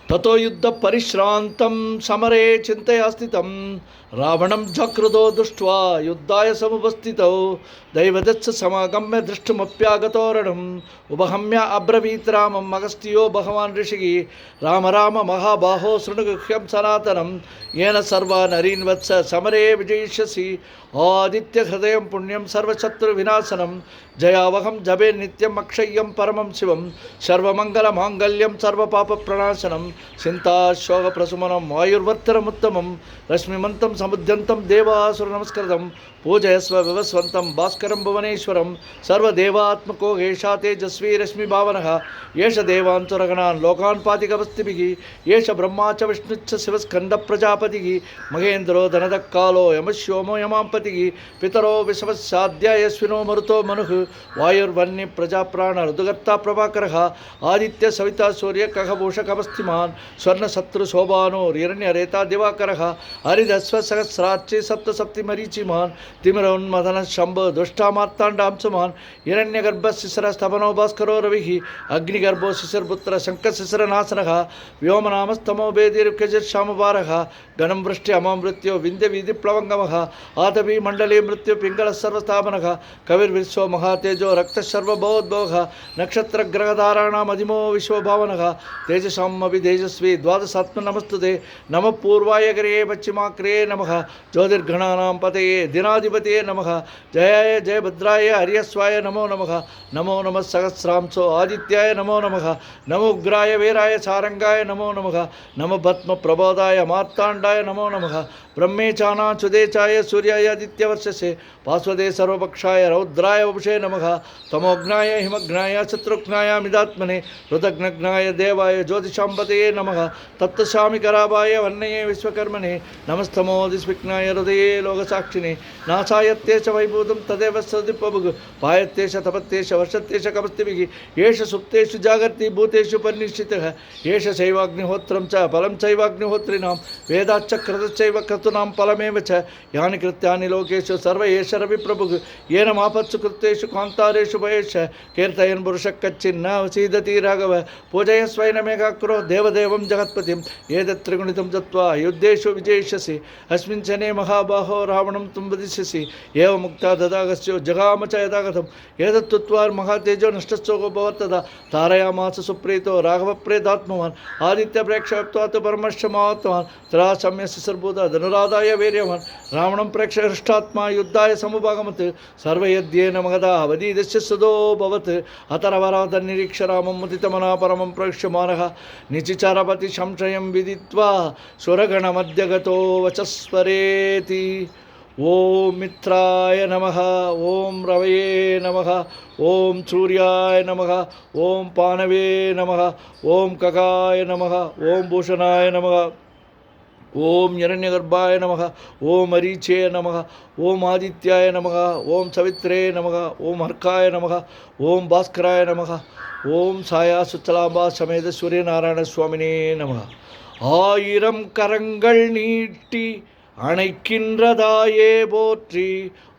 ततो युद्ध परिश्रांतं समरे चिंतया स्थितं रावणं जकृतो दृष्ट्वा युद्धाय समुपस्थितौ दैवदत्स समागम्य दृष्टुमप्यागतोरणम् उपगम्य अब्रवीत् रामम् अगस्त्यो भगवान् ऋषिः राम राम महाबाहो शृणुगुह्यं सनातनं येन सर्वा नरीन् वत्स समरे विजयिष्यसि आदित्यहृदयं पुण्यं सर्वशत्रुविनाशनं जयावहं जपे नित्यम् अक्षय्यं परमं शिवं सर्वमङ्गलमाङ्गल्यं सर्वपापप्रणाशनं चिन्ताशोकप्रशमनं वायुर्वर्तनमुत्तमं रश्मिमन्तं समुद्यन्तं देवासुरनमस्कृतं पूजयस्व विवस्वन्तं भास्करं भुवनेश्वरं सर्वदेवात्मको एषा तेजस्वी रश्मिभावनः एष देवान्तरगणान् लोकान् पातिकवस्तिभिः एष ब्रह्मा च विष्णुश्च शिवस्कन्दप्रजापतिः महेन्द्रो धनदक्कालो यमश्योमो यमांपतिः पितरो विषवस्साध्यायस्विनो मरुतो मनुः वायुर्वन्य प्रजाप्राण ऋतुगर्ता प्रभाकरः आदित्य सविता सूर्य कखभूषकमस्तिमान् स्वर्णशत्रुशोभानो हिरण्यरेता दिवाकरः हरिदस्वसहस्राक्षि सप्तसप्तिमरीचिमान् तिमिरोन्मदनः शम्भ दुष्टामार्ताण्डांशुमान् हिरण्यगर्भशिशिरस्तपनो भास्करो रविः अग्निगर्भो शिशिरपुत्र शङ्खशिशिरनाशनः व्योमनामस्तमो वेदिर्कजश्यामभारः गणं वृष्टि अमामृत्यो विन्ध्यवीधिप्लवङ्गमः आतपी मण्डले मृत्यु पिङ्गलः सर्वस्थापनः कविर्विश्वो महातेजो रक्तशर्वभवोद्भवः नक्षत्रग्रहधाराणामधिमो विश्वभावनः तेजसामपि तेजस्वी द्वादशात्मनमस्तुते नमः पूर्वाय करे पश्चिमाग्रे नमः ज्योतिर्गणानां पतये दिनाधिपतये नमः जयाय जयभद्राय हर्यस्वाय नमो नमः नमो नमः सहस्रांशो आदित्याय नमो नमः नमो उग्राय वीराय सारंगाय नमो नमः नमः पद्मप्रबोधाय मार्ताण्डाय नमो नमः ब्रह्मेचानाच्युतेचाय सूर्याय आदित्यवर्षसे पार्श्वदे सर्वपक्षाय रौद्राय वपुषे नमः तमोघ्नाय हिमघ्नाय शत्रुघ्नाय मिदात्मने ऋतघ्नघ्नाय देवाय ज्योतिषाम्पतये नमः तप्तशामिकराभाय वह्नये विश्वकर्मणे नमस्तमोदिस्विघ्नाय हृदये लोकसाक्षिणे नाशायत्ते च वैभूतं तदेव सदिपभुग् पायत्ते च तपत्ते च वर्षत्ते च कपस्तिभिः एष सुप्तेषु जागर्ति भूतेषु परिनिष्ठितः एष चैवाग्निहोत्रं च फलं चैवाग्निहोत्रिणां वेदाच्च क्रतुश्चैव क्रतूनां फलमेव च यानि कृत्यानि लोकेषु सर्व एष रविप्रभुः येन मापत्सु कृतेषु कान्तारेषु भयेष कीर्तयन् पुरुषः कच्चिन्न वसीदति राघव पूजयस्वैनमेकाग्रो देवदेवं जगत्पतिं एतत् त्रिगुणितं दत्त्वा युद्धेषु विजयिष्यसि अस्मिन् क्षणे महाबाहो रावणं तुं वदिष्यसि एव मुक्ता ददागस्यो जगाम च यदागतम् एतत्तुत्वा महातेजो नष्टश्चोको भवत्तदा तारयामास सुप्रीतो राघवप्रेतात्मवान् आदित्यप्रेक्षत्वात् परमश्च महात्मान् त्रासम्य शिशिर्भूत धनुराधाय वीर्यवान् रावणं प्रेक्ष हृष्टात्मा युद्धाय समुपागमत् सर्वयद्येन मगधा वदीदस्य सुदोऽभवत् अतरवरातन्निरीक्ष रामं मुदितमना परमं प्रविश्यमानः निचिचारपति संशयं विदित्वा सुरगणमध्यगतो वचस्वरेति ओम मित्राय नमः ओम रवये नमः ओम सूर्याय नमः ओम पानवे नमः ओम ककाय नमः ओम भूषणाय नमः ओम हिरण्यगर्भाय नमः ओम मरीचे नमः ओम आदित्याय नमः ओम सवित्रे नमः ओम अर्काय नमः ओम भास्कराय नमः ओम साया सुचलांबा समेत सूर्यनारायण स्वामिने नमः ஆயிரம் கரங்கள் நீட்டி அணைக்கின்றதாயே போற்றி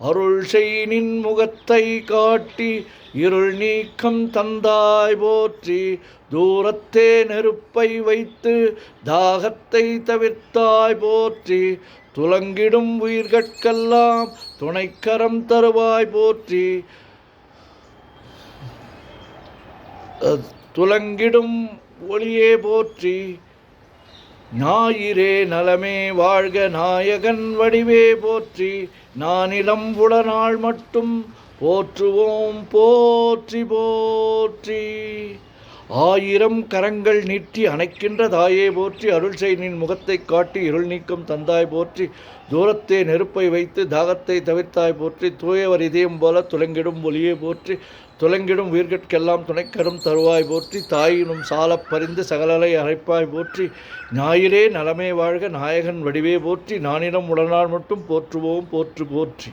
அருள் செய் நின் முகத்தை காட்டி இருள் நீக்கம் தந்தாய் போற்றி தூரத்தே நெருப்பை வைத்து தாகத்தை தவிர்த்தாய் போற்றி துலங்கிடும் உயிர்கட்கெல்லாம் துணைக்கரம் தருவாய் போற்றி துலங்கிடும் ஒளியே போற்றி ஞாயிறே நலமே வாழ்க நாயகன் வடிவே போற்றி நானிலம் உளநாள் மட்டும் போற்றுவோம் போற்றி போற்றி ஆயிரம் கரங்கள் நீட்டி அணைக்கின்ற தாயே போற்றி அருள் செய் நின் முகத்தை காட்டி இருள் நீக்கம் தந்தாய் போற்றி தூரத்தே நெருப்பை வைத்து தாகத்தை தவிர்த்தாய் போற்றி தூயவர் இதயம் போல துலங்கிடும் ஒளியே போற்றி துலங்கிடும் உயிர்கட்கெல்லாம் துணைக்கரும் தருவாய் போற்றி தாயினும் சாலப் பறிந்து சகலலை அரைப்பாய் போற்றி ஞாயிறே நலமே வாழ்க நாயகன் வடிவே போற்றி நானிடம் உடனாள் மட்டும் போற்றுவோம் போற்று போற்றி